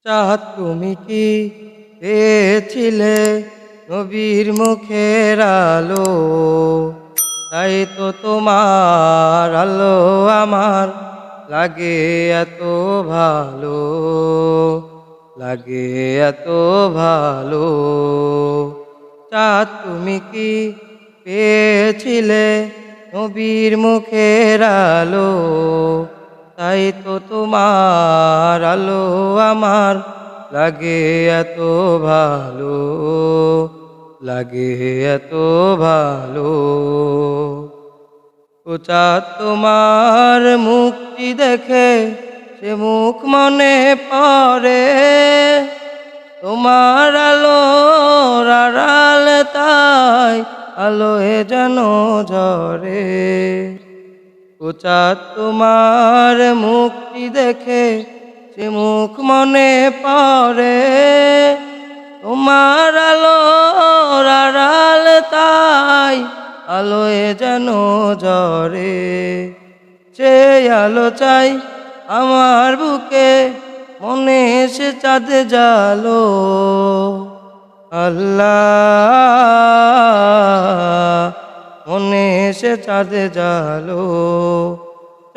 চাঁদ তুমি কি পেয়েছিলে নবীর মুখের আলো? তাই তো তোমার আলো আমার লাগে এত ভালো, লাগে এত ভালো। চাঁদ তুমি কি পেয়েছিলে নবীর মুখের আলো? তাই তো তোমার আলো আমার লাগে এত ভালো, লাগে এত ভালো। ও চাঁদ তোমার মুক্তি দেখে সে মুখ মনে পড়ে, তোমার আলোর আড়াল তাই আলোয় যেন ঝরে। ও চাঁদ তোমার মুক্তি দেখে সে মুখ মনে পড়ে, তোমার আলোর আড়াল তাই আলোয় যেন ঝরে। সে আলো চাই আমার বুকে, মনে সে চাঁদ জালো। আল্লাহ মনে সে চাঁদ জালো।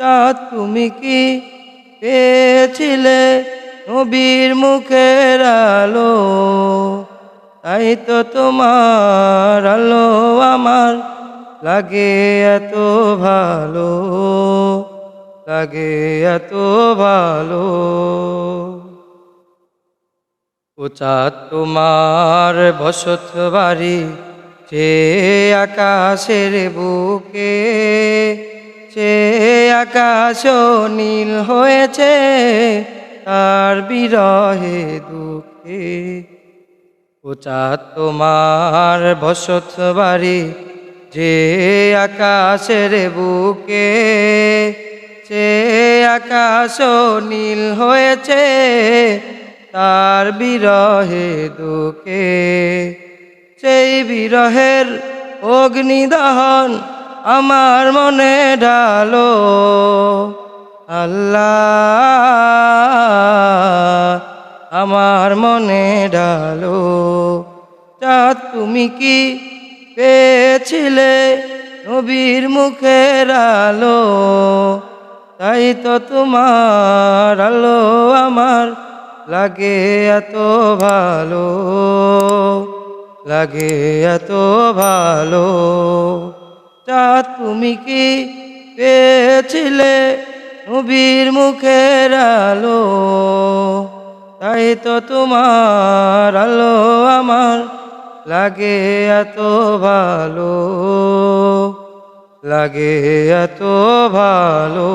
চাঁদ তুমি কি পেয়েছিলে নবীর মুখের আলো? তাই তো তোমার আলো আমার লাগে এত ভালো, লাগে এত ভালো। ও চাঁদ তোমার বসত বাড়ি সে আকাশের বুকে, সে আকাশ নীল হয়েছে তার বিরহে দুঃখে। ও চাঁদ তোমার বসত বাড়ি যে আকাশের বুকে, সে আকাশ নীল হয়েছে তার বিরহে দুঃখে। সেই বিরহের অগ্নিদহন আমার মনে ঢালো। আল্লাহ আমার মনে ঢালো। চাঁদ তুমি কি পেয়েছিলে নবীর মুখের আলো? তাই তো তোমার আলো আমার লাগে এত ভালো, লাগে এত ভালো। চাঁদ তুমি কি পেয়েছিলে নবীর মুখের আলো? তাই তো তোমার আলো আমার লাগে এত ভালো, লাগে এত ভালো।